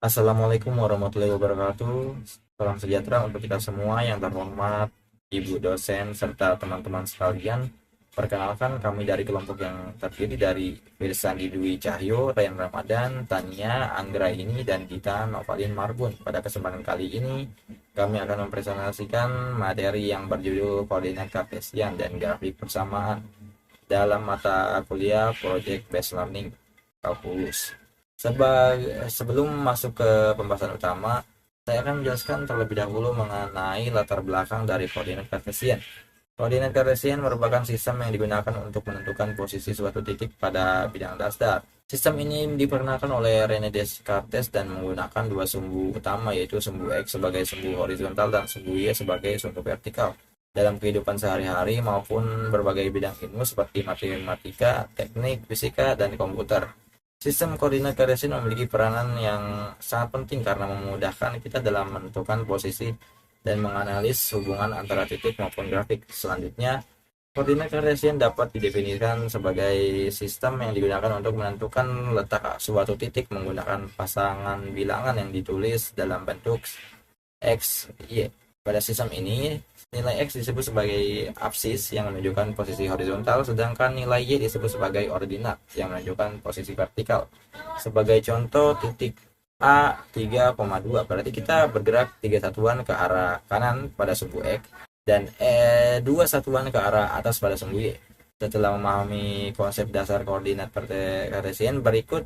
Assalamualaikum warahmatullahi wabarakatuh. Salam sejahtera untuk kita semua yang terhormat, Ibu dosen, serta teman-teman sekalian. Perkenalkan, kami dari kelompok yang terdiri dari Firsandi Dwi Cahyo, Ryan Ramadan, Tania, Anggraini, dan Dita Novalin Marbun. Pada kesempatan kali ini, kami akan mempresentasikan materi yang berjudul Koordinat Kartesian dan Grafik Persamaan dalam mata kuliah Project Based Learning Kalkulus. Sebelum masuk ke pembahasan utama, saya akan menjelaskan terlebih dahulu mengenai latar belakang dari koordinat kartesian. Koordinat kartesian merupakan sistem yang digunakan untuk menentukan posisi suatu titik pada bidang dasar. Sistem ini diperkenalkan oleh René Descartes dan menggunakan dua sumbu utama, yaitu sumbu X sebagai sumbu horizontal dan sumbu Y sebagai sumbu vertikal. Dalam kehidupan sehari-hari maupun berbagai bidang ilmu seperti matematika, teknik, fisika, dan komputer. Sistem koordinat kartesian memiliki peranan yang sangat penting karena memudahkan kita dalam menentukan posisi dan menganalisis hubungan antara titik maupun grafik. Selanjutnya, koordinat kartesian dapat didefinisikan sebagai sistem yang digunakan untuk menentukan letak suatu titik menggunakan pasangan bilangan yang ditulis dalam bentuk X, Y. Pada sistem ini, nilai X disebut sebagai absis yang menunjukkan posisi horizontal, sedangkan nilai Y disebut sebagai ordinat yang menunjukkan posisi vertikal. Sebagai contoh, titik A 3,2 berarti kita bergerak 3 satuan ke arah kanan pada sumbu X dan 2 satuan ke arah atas pada sumbu Y. Setelah memahami konsep dasar koordinat Kartesian berikut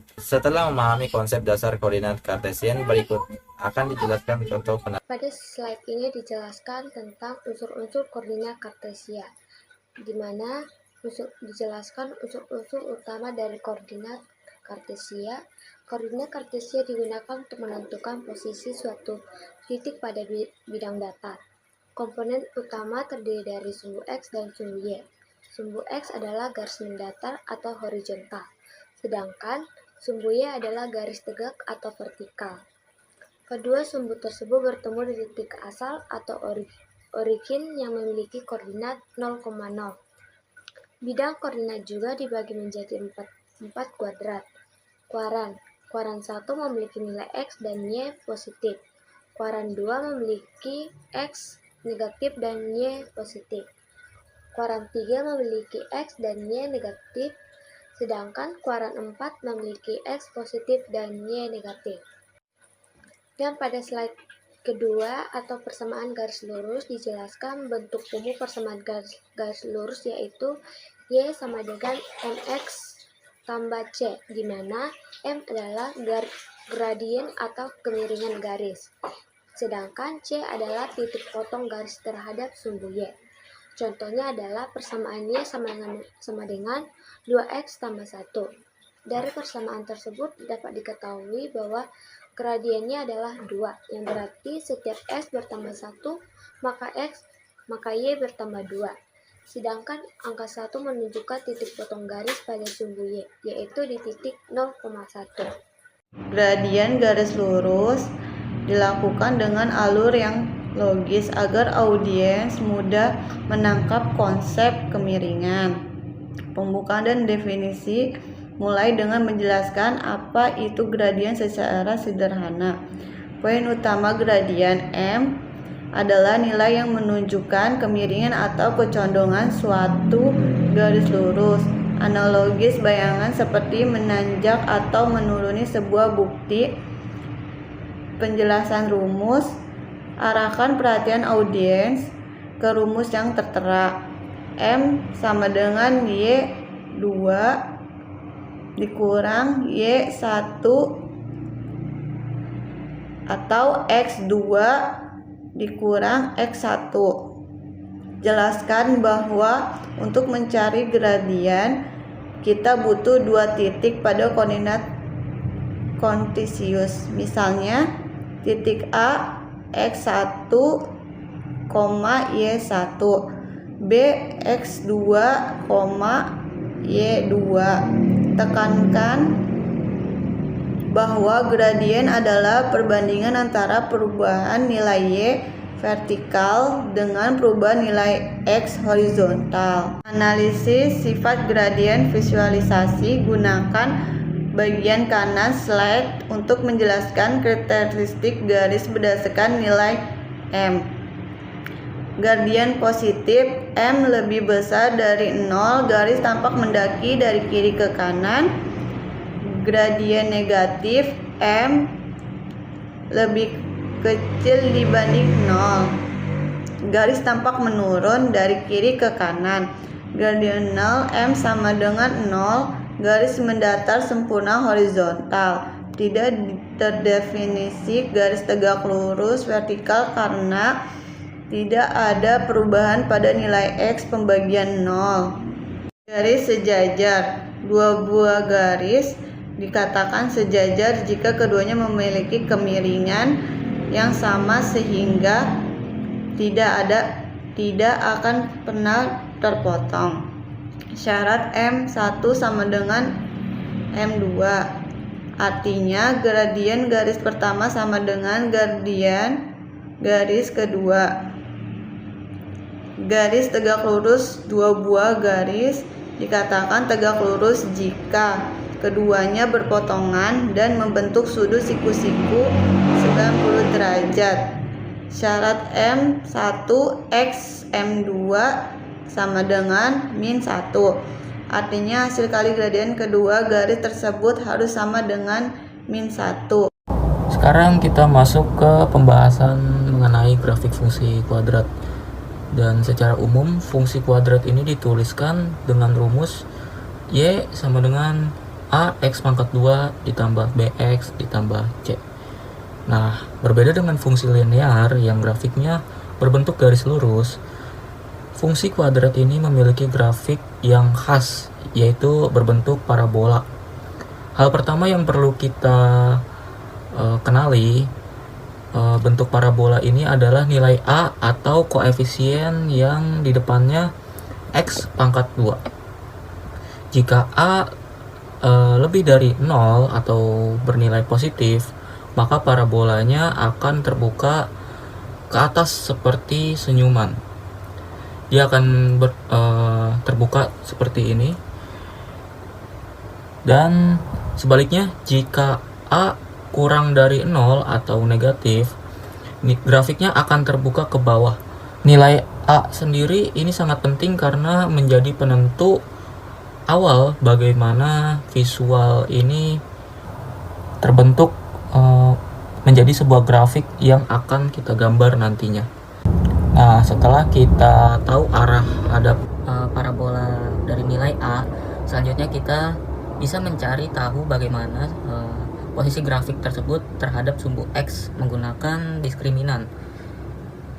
akan dijelaskan contoh penerapan. Pada slide ini dijelaskan tentang unsur-unsur koordinat kartesia, di mana dijelaskan unsur-unsur utama dari koordinat kartesia. Koordinat kartesia digunakan untuk menentukan posisi suatu titik pada bidang datar. Komponen utama terdiri dari sumbu X dan sumbu Y. Sumbu X adalah garis mendatar atau horizontal, sedangkan sumbu Y adalah garis tegak atau vertikal. Kedua sumbu tersebut bertemu di titik asal atau origin yang memiliki koordinat 0,0. Bidang koordinat juga dibagi menjadi 4 kuadrat. Kuaran 1 memiliki nilai X dan Y positif. Kuaran 2 memiliki X negatif dan Y positif. Kuaran 3 memiliki X dan Y negatif, sedangkan kuaran 4 memiliki X positif dan Y negatif. Dan pada slide kedua atau persamaan garis lurus dijelaskan bentuk umum persamaan garis lurus, yaitu Y sama dengan MX tambah C, di mana M adalah gradien atau kemiringan garis, sedangkan C adalah titik potong garis terhadap sumbu Y. Contohnya adalah persamaan Y sama dengan 2X tambah 1. Dari persamaan tersebut dapat diketahui bahwa gradiennya adalah 2, yang berarti setiap X bertambah 1, maka Y bertambah 2. Sedangkan angka 1 menunjukkan titik potong garis pada sumbu Y, yaitu di titik 0,1. Gradien garis lurus dilakukan dengan alur yang logis agar audiens mudah menangkap konsep kemiringan. Pembukaan dan definisi mulai dengan menjelaskan apa itu gradien secara sederhana. Poin utama gradien M adalah nilai yang menunjukkan kemiringan atau kecondongan suatu garis lurus. Analogis bayangan seperti menanjak atau menuruni sebuah bukti. Penjelasan rumus, arahkan perhatian audiens ke rumus yang tertera. M sama dengan Y2 dikurang Y1 atau X2 dikurang X1. Jelaskan bahwa untuk mencari gradien kita butuh dua titik pada koordinat kartesius. Misalnya titik A X1, Y1, B X2, Y2. Tekankan bahwa gradien adalah perbandingan antara perubahan nilai Y vertikal dengan perubahan nilai X horizontal. Analisis sifat gradien visualisasi, gunakan bagian kanan slide untuk menjelaskan karakteristik garis berdasarkan nilai M. Gradien positif M lebih besar dari 0, garis tampak mendaki dari kiri ke kanan. Gradien negatif M lebih kecil dibanding 0, garis tampak menurun dari kiri ke kanan. Gradienal M sama dengan 0, garis mendatar sempurna horizontal. Tidak terdefinisi garis tegak lurus vertikal karena tidak ada perubahan pada nilai X pembagian 0. Garis sejajar. Dua buah garis dikatakan sejajar jika keduanya memiliki kemiringan yang sama sehingga tidak akan pernah terpotong. Syarat M1 sama dengan M2. Artinya gradien garis pertama sama dengan gradien garis kedua. Garis tegak lurus. Dua buah garis dikatakan tegak lurus jika keduanya berpotongan dan membentuk sudut siku-siku 90 derajat. Syarat M1 X M2 sama dengan -1. Artinya hasil kali gradien kedua garis tersebut harus sama dengan -1. Sekarang kita masuk ke pembahasan mengenai grafik fungsi kuadrat. Dan secara umum fungsi kuadrat ini dituliskan dengan rumus Y sama dengan AX pangkat 2 ditambah BX ditambah C. Nah, berbeda dengan fungsi linear yang grafiknya berbentuk garis lurus, fungsi kuadrat ini memiliki grafik yang khas, yaitu berbentuk parabola. Hal pertama yang perlu kita kenali, bentuk parabola ini adalah nilai A atau koefisien yang di depannya X pangkat 2. Jika A lebih dari 0 atau bernilai positif, maka parabolanya akan terbuka ke atas seperti senyuman. Dia akan terbuka seperti ini. Dan sebaliknya, jika A kurang dari 0 atau negatif, grafiknya akan terbuka ke bawah. Nilai A sendiri ini sangat penting karena menjadi penentu awal bagaimana visual ini terbentuk menjadi sebuah grafik yang akan kita gambar nantinya. Nah, setelah kita tahu arah hadap parabola dari nilai A, selanjutnya kita bisa mencari tahu bagaimana posisi grafik tersebut terhadap sumbu X menggunakan diskriminan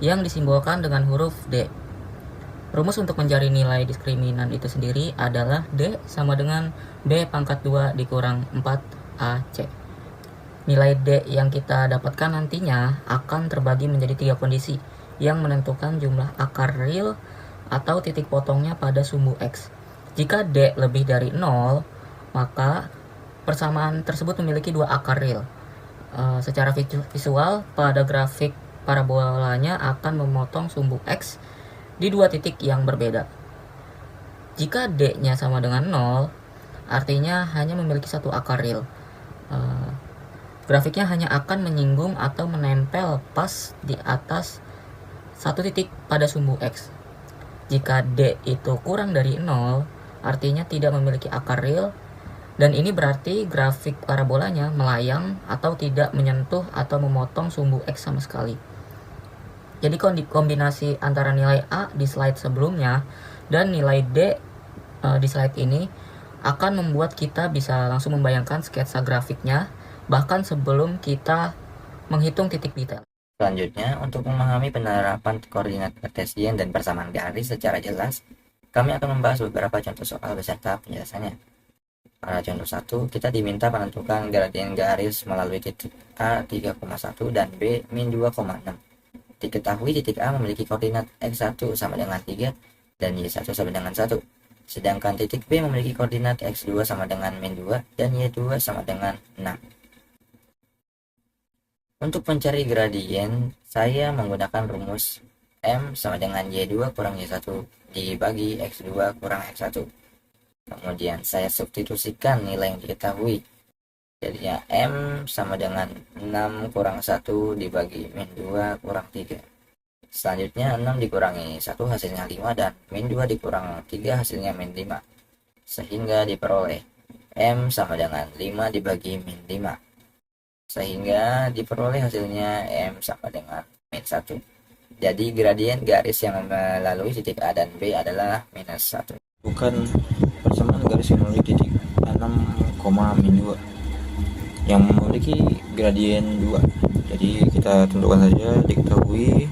yang disimbolkan dengan huruf D. Rumus untuk mencari nilai diskriminan itu sendiri adalah D sama dengan B pangkat 2 dikurang 4AC. Nilai D yang kita dapatkan nantinya akan terbagi menjadi 3 kondisi yang menentukan jumlah akar real atau titik potongnya pada sumbu X. Jika D lebih dari 0, maka persamaan tersebut memiliki 2 akar real. Secara visual, pada grafik parabolanya akan memotong sumbu X di 2 titik yang berbeda. Jika D-nya sama dengan 0, artinya hanya memiliki 1 akar real. Grafiknya hanya akan menyinggung atau menempel pas di atas 1 titik pada sumbu X. Jika D itu kurang dari 0, artinya tidak memiliki akar real, dan ini berarti grafik parabolanya melayang atau tidak menyentuh atau memotong sumbu X sama sekali. Jadi kombinasi antara nilai A di slide sebelumnya dan nilai D di slide ini akan membuat kita bisa langsung membayangkan sketsa grafiknya bahkan sebelum kita menghitung titik detail. Selanjutnya, untuk memahami penerapan koordinat kartesian dan persamaan garis secara jelas, kami akan membahas beberapa contoh soal beserta penjelasannya. Pada contoh 1, kita diminta menentukan gradien garis melalui titik A 3,1 dan B min 2,6. Diketahui titik A memiliki koordinat X1 sama dengan 3 dan Y1 sama dengan 1. Sedangkan titik B memiliki koordinat X2 sama dengan min 2 dan Y2 sama dengan 6. Untuk mencari gradien, saya menggunakan rumus M sama dengan Y2 kurang Y1 dibagi X2 kurang X1. Kemudian saya substitusikan nilai yang diketahui Jadinya M sama dengan 6 kurang 1 dibagi min 2 kurang 3. Selanjutnya 6 dikurangi 1 hasilnya 5 dan min 2 dikurang 3 hasilnya min 5. Sehingga diperoleh M sama dengan 5 dibagi min 5. Sehingga diperoleh hasilnya M sama dengan min 1. Jadi gradien garis yang melalui titik A dan B adalah minus 1. Bukan persamaan garis yang melalui titik 6, min 2 yang memiliki gradien 2. Jadi kita tentukan saja, diketahui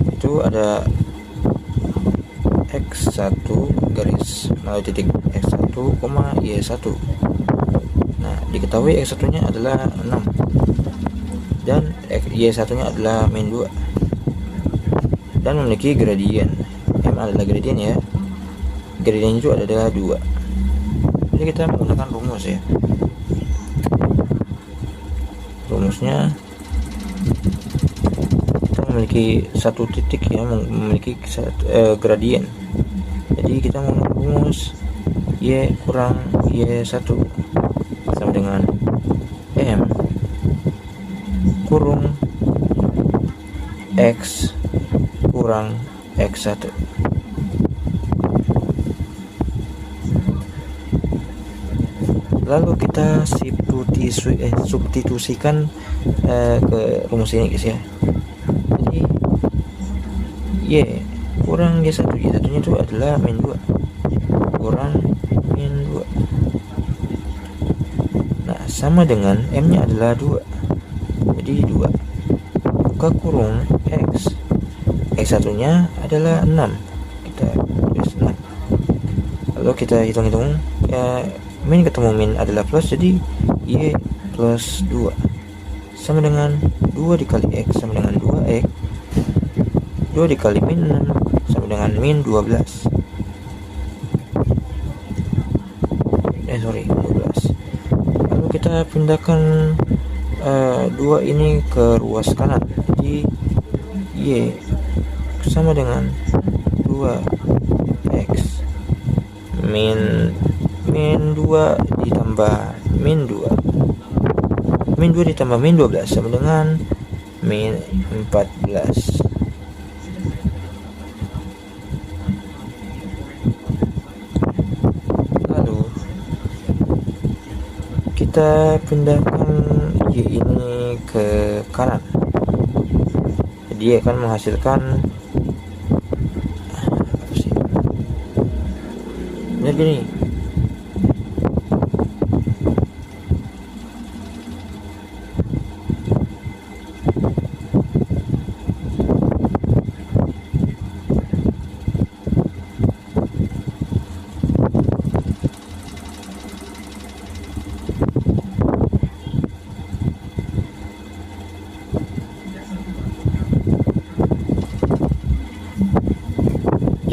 itu ada X1 garis melalui titik X1, Y1. Nah, diketahui X1 nya adalah 6 dan Y1 nya adalah min 2 dan memiliki gradien. M adalah gradien ya, gradien itu adalah 2. Jadi kita menggunakan rumus ya, rumusnya kita memiliki satu titik ya, memiliki gradien. Jadi kita menggunakan rumus Y kurang Y1 sama dengan M kurung X kurang X1. Lalu kita substitusikan ke rumus ini guys ya. Jadi Y kurang Y1, Y1 nya itu adalah min 2 kurang min 2. Nah, sama dengan M nya adalah 2, jadi 2 buka kurung X, X1 nya adalah 6, kita tulis 6. Lalu kita hitung-hitung ya, min ketemu min adalah plus, jadi Y plus 2 sama dengan 2 dikali X sama dengan 2X, 2 dikali min 6 sama dengan min 12. 12. Lalu kita pindahkan 2 ini ke ruas kanan, jadi Y sama dengan 2X min 2 ditambah min 2, min 2 ditambah min 12 sama dengan min 14. Lalu kita pindahkan Y ini ke kanan, jadi akan menghasilkan apa sih? Benar gini.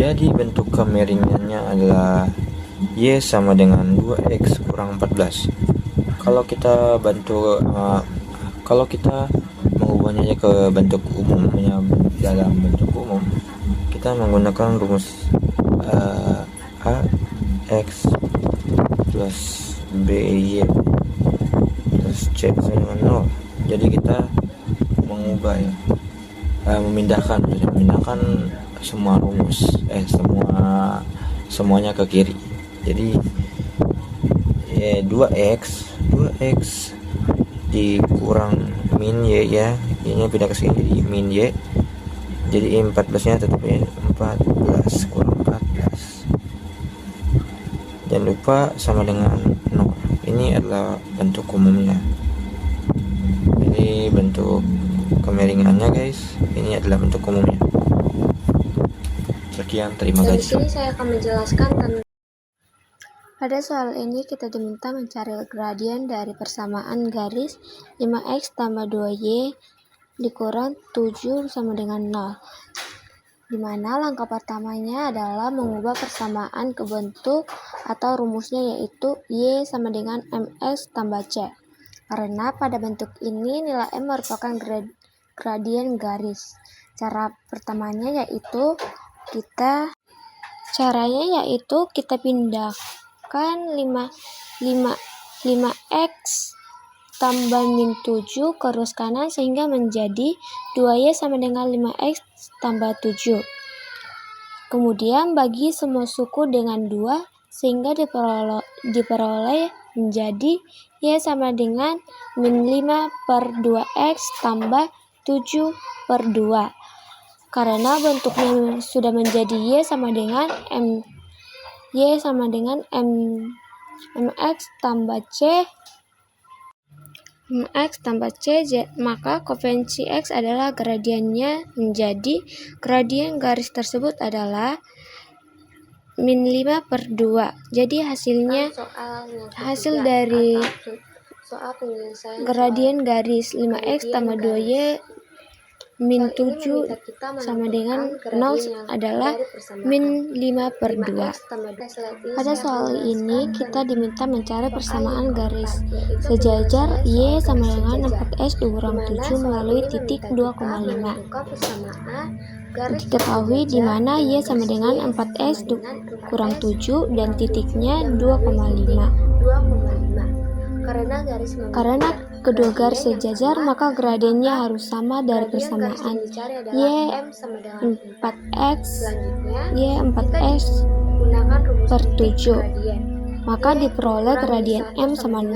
Jadi bentuk kemiringannya adalah Y sama dengan 2X kurang 14. Kalau kita mengubahnya ke bentuk umumnya, dalam bentuk umum kita menggunakan rumus A X plus BY plus C sama dengan 0. Jadi kita mengubah ya, memindahkan semua rumus semuanya ke kiri. Jadi 2x dikurang min y ya, y-nya pindah ke sini jadi min y, jadi 14 nya tetap ya, 14 kurang 14. Jangan lupa sama dengan 0. Ini adalah bentuk umumnya, ini bentuk kemiringannya guys, ini adalah bentuk umumnya. Sekian, terima Dari kasih. sini saya akan menjelaskan tentang pada soal ini kita diminta mencari gradien dari persamaan garis 5x tambah 2y dikurang 7 sama dengan 0, dimana langkah pertamanya adalah mengubah persamaan ke bentuk atau rumusnya, yaitu y sama dengan mx tambah c, karena pada bentuk ini nilai m merupakan gradien garis. Cara pertamanya yaitu kita pindahkan gunakan 5x tambah min 7 ke ruas kanan sehingga menjadi 2y sama dengan 5x tambah 7. Kemudian bagi semua suku dengan 2 sehingga diperoleh menjadi y sama dengan min 5 per 2x tambah 7 per 2. Karena bentuknya sudah menjadi y sama dengan mx tambah c, maka koefisien x adalah gradiennya, menjadi gradien garis tersebut adalah min 5 per 2. Jadi hasil dari gradien garis 5x tambah 2y min 7 sama dengan 0 adalah min 5 per 2. Pada soal ini kita diminta mencari persamaan garis sejajar y sama dengan 4s dikurang 7 melalui titik 2,5. Diketahui di mana y sama dengan 4s kurang 7 dan titiknya 2,5. Karena kedua garis sejajar, maka gradiennya harus sama dari persamaan y 4s per 7. Maka diperoleh gradien m sama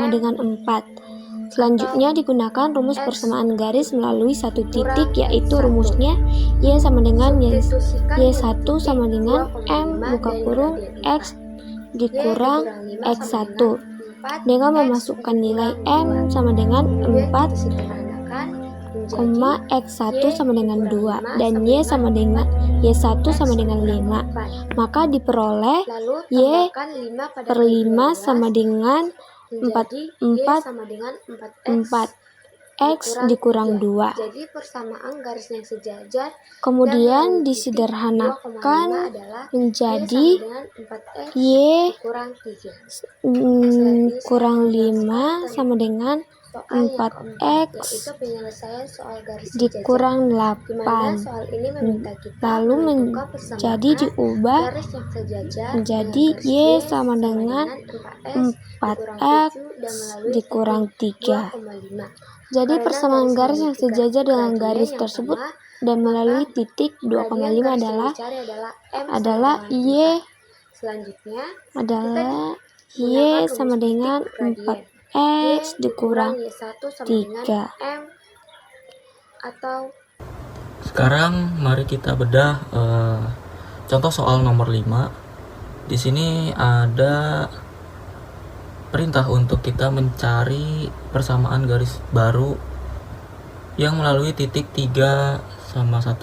dengan 4. Selanjutnya digunakan rumus persamaan garis melalui satu titik, yaitu rumusnya y sama dengan y1 sama dengan m buka kurung x dikurang x1 dengan memasukkan nilai m sama dengan 4, x1 sama dengan 2 dan y1 sama dengan 5. Maka diperoleh y per 5 sama dengan 4 x dikurang 2. Jadi persamaan garis yang sejajar kemudian disederhanakan menjadi y kurang 5 sama dengan 4x dikurang 8. Lalu menjadi diubah menjadi y sama dengan 4x dikurang 3. Jadi persamaan garis yang sejajar dengan garis tersebut dan melalui titik 2,5 adalah y sama dengan 4x dikurang 3. Sekarang mari kita bedah contoh soal nomor 5. Di sini ada perintah untuk kita mencari persamaan garis baru yang melalui titik 3 sama 1.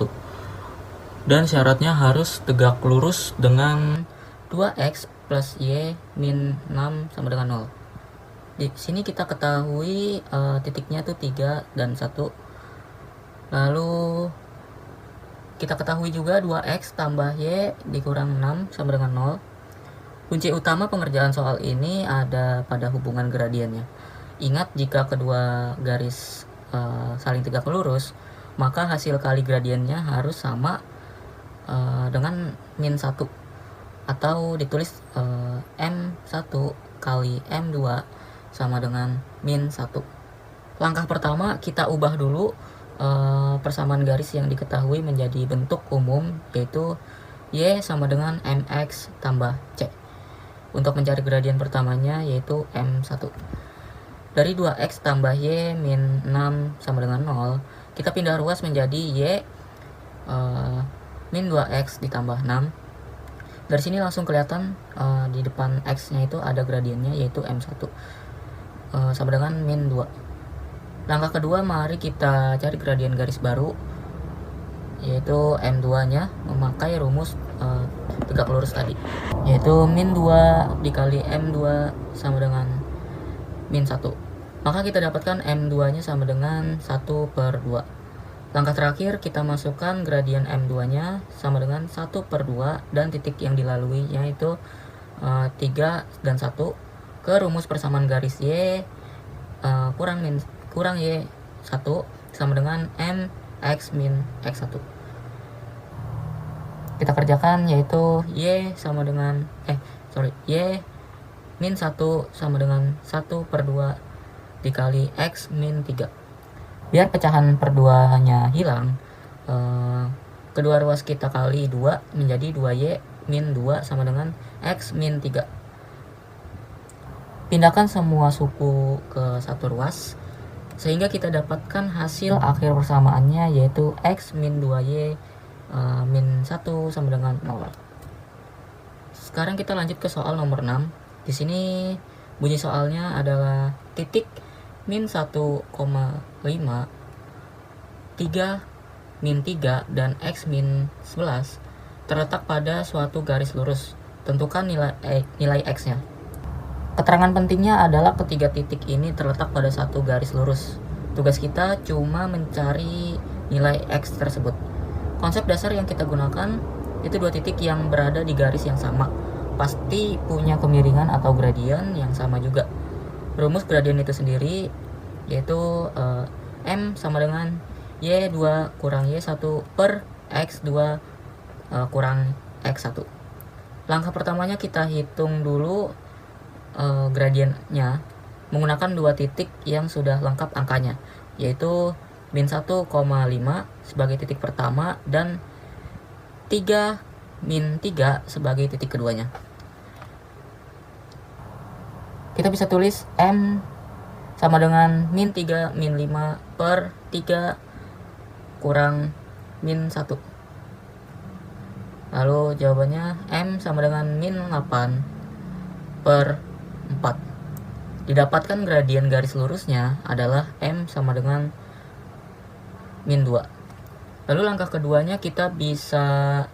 Dan syaratnya harus tegak lurus dengan 2x plus y min 6 sama dengan 0. Di sini kita ketahui titiknya itu 3 dan 1. Lalu kita ketahui juga 2x tambah y dikurang 6 sama dengan 0. Kunci utama pengerjaan soal ini ada pada hubungan gradiennya. Ingat, jika kedua garis saling tegak lurus, maka hasil kali gradiennya harus sama dengan min 1, atau ditulis m1 kali m2 sama dengan min 1. Langkah pertama, kita ubah dulu persamaan garis yang diketahui menjadi bentuk umum, yaitu y sama dengan mx tambah c. Untuk mencari gradien pertamanya yaitu m1. Dari 2x tambah y min 6 sama dengan 0, kita pindah ruas menjadi y min 2x ditambah 6. Dari sini langsung kelihatan di depan x-nya itu ada gradiennya yaitu m1 sama dengan min 2. Langkah kedua, mari kita cari gradien garis baru yaitu m2-nya memakai rumus tegak lurus tadi, yaitu min 2 dikali m2 sama dengan min 1. Maka kita dapatkan m2-nya sama dengan 1 per 2. Langkah terakhir, kita masukkan gradien m2-nya sama dengan 1 per 2 dan titik yang dilalui yaitu 3 dan 1 ke rumus persamaan garis y kurang y1 sama dengan m x min x1. Kita kerjakan yaitu y min 1 sama dengan 1/2 dikali X min 3. Biar pecahan per 2-nya hilang, kedua ruas kita kali 2 menjadi 2Y min 2 sama dengan X min 3. Pindahkan semua suku ke satu ruas sehingga kita dapatkan hasil akhir persamaannya, yaitu X min 2Y min 1 sama dengan 0. Sekarang kita lanjut ke soal nomor 6. Di sini bunyi soalnya adalah titik min 1,5, 3 min 3 dan X min 11 terletak pada suatu garis lurus. Tentukan nilai X-nya. Keterangan pentingnya adalah ketiga titik ini terletak pada satu garis lurus. Tugas kita cuma mencari nilai X tersebut. Konsep dasar yang kita gunakan itu dua titik yang berada di garis yang sama pasti punya kemiringan atau gradien yang sama juga. Rumus gradien itu sendiri yaitu M sama dengan Y2 kurang Y1 per X2 kurang X1. Langkah pertamanya kita hitung dulu gradiennya menggunakan dua titik yang sudah lengkap angkanya, yaitu min 1,5 sebagai titik pertama dan 3 min 3 sebagai titik keduanya. Kita bisa tulis M sama dengan min 3 min 5 per 3 kurang min 1. Lalu jawabannya M sama dengan min 8 per 4. Didapatkan gradien garis lurusnya adalah M sama dengan min 2. Lalu langkah keduanya kita bisa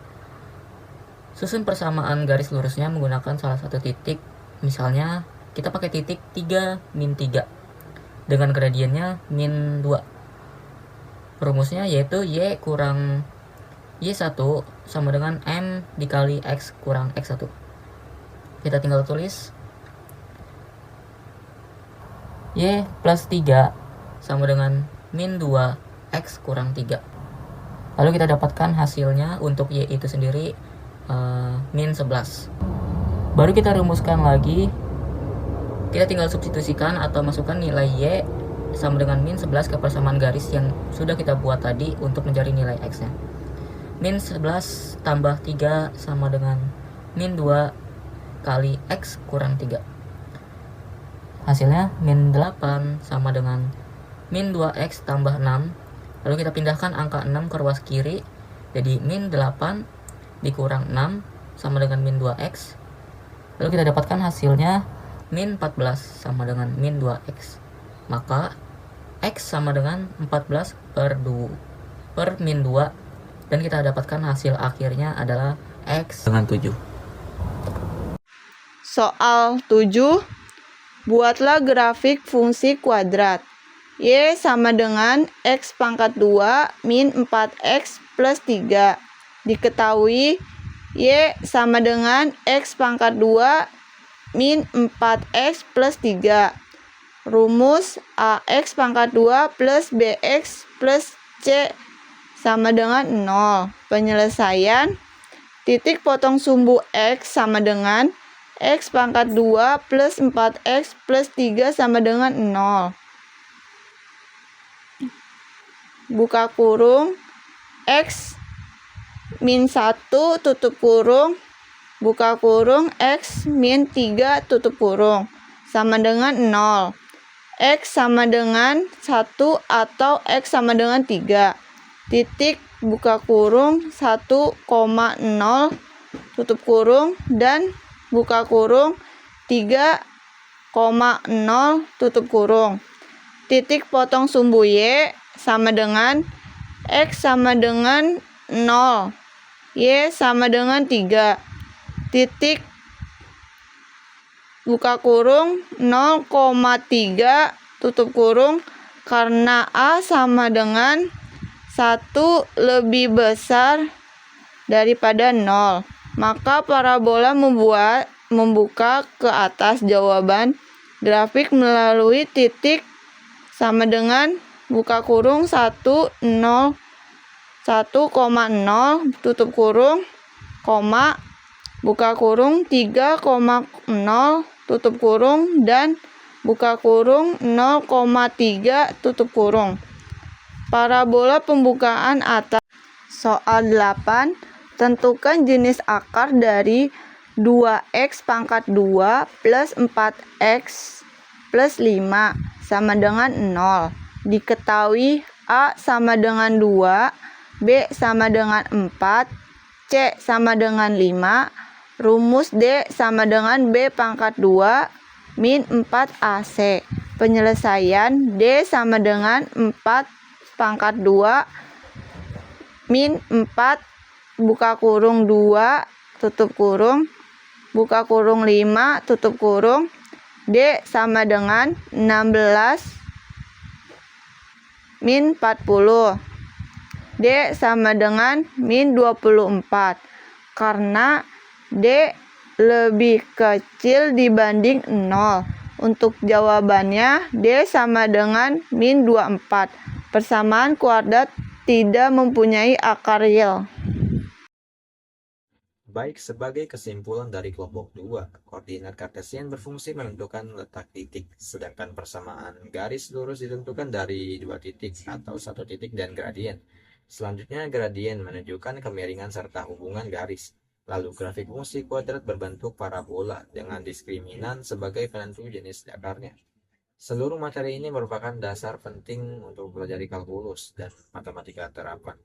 susun persamaan garis lurusnya menggunakan salah satu titik. Misalnya kita pakai titik 3 min 3 dengan gradiennya min 2. Rumusnya yaitu Y kurang Y1 sama dengan M dikali X kurang X1. Kita tinggal tulis Y plus 3 sama dengan min 2 X kurang 3. Lalu kita dapatkan hasilnya untuk Y itu sendiri min 11. Baru kita rumuskan lagi. Kita tinggal substitusikan atau masukkan nilai Y sama dengan min 11 ke persamaan garis yang sudah kita buat tadi untuk mencari nilai X nya. Min 11 tambah 3 sama dengan min 2 kali X kurang 3. Hasilnya min 8 sama dengan min 2X tambah 6. Lalu kita pindahkan angka 6 ke ruas kiri, jadi min 8 dikurang 6 sama dengan min 2X. Lalu kita dapatkan hasilnya min 14 sama dengan min 2X. Maka X sama dengan 14 per min 2, dan kita dapatkan hasil akhirnya adalah X dengan 7. Soal 7. Buatlah grafik fungsi kuadrat. Y sama dengan X pangkat 2 min 4X plus 3. Diketahui Y sama dengan X pangkat 2 min 4X plus 3. Rumus AX pangkat 2 plus BX plus C sama dengan 0. Penyelesaian titik potong sumbu X sama dengan X pangkat 2 plus 4X plus 3 sama dengan 0. Buka kurung, X min 1 tutup kurung, buka kurung, X min 3 tutup kurung, sama dengan 0. X sama dengan 1 atau X sama dengan 3. Titik buka kurung 1,0 tutup kurung dan buka kurung 3,0 tutup kurung. Titik potong sumbu Y sama dengan X sama dengan 0. Y sama dengan 3. Titik buka kurung 0,3 tutup kurung, karena A sama dengan 1 lebih besar daripada 0. Maka parabola membuka ke atas jawaban grafik melalui titik sama dengan buka kurung 1,0 tutup kurung, koma, buka kurung 3,0 tutup kurung, dan buka kurung 0,3 tutup kurung. Parabola pembukaan atas. Soal 8. Tentukan jenis akar dari 2x pangkat 2 plus 4x plus 5 sama dengan 0. Diketahui A sama dengan 2, B sama dengan 4, C sama dengan 5. Rumus D sama dengan B pangkat 2 min 4AC. Penyelesaian D sama dengan 4 pangkat 2 min 4 buka kurung 2 tutup kurung buka kurung 5 tutup kurung. D sama dengan 16 min 40. D sama dengan min 24 karena D lebih kecil dibanding 0. Untuk jawabannya D sama dengan min 24. Persamaan kuadrat tidak mempunyai akar real. Baik, sebagai kesimpulan dari kelompok 2, koordinat kartesian berfungsi menentukan letak titik, sedangkan persamaan garis lurus ditentukan dari 2 titik atau 1 titik dan gradien. Selanjutnya, gradien menunjukkan kemiringan serta hubungan garis. Lalu, grafik fungsi kuadrat berbentuk parabola dengan diskriminan sebagai penentu jenis akarnya. Seluruh materi ini merupakan dasar penting untuk belajar kalkulus dan matematika terapan.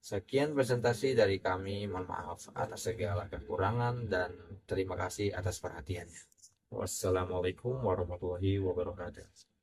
Sekian presentasi dari kami, mohon maaf atas segala kekurangan dan terima kasih atas perhatiannya. Wassalamualaikum warahmatullahi wabarakatuh.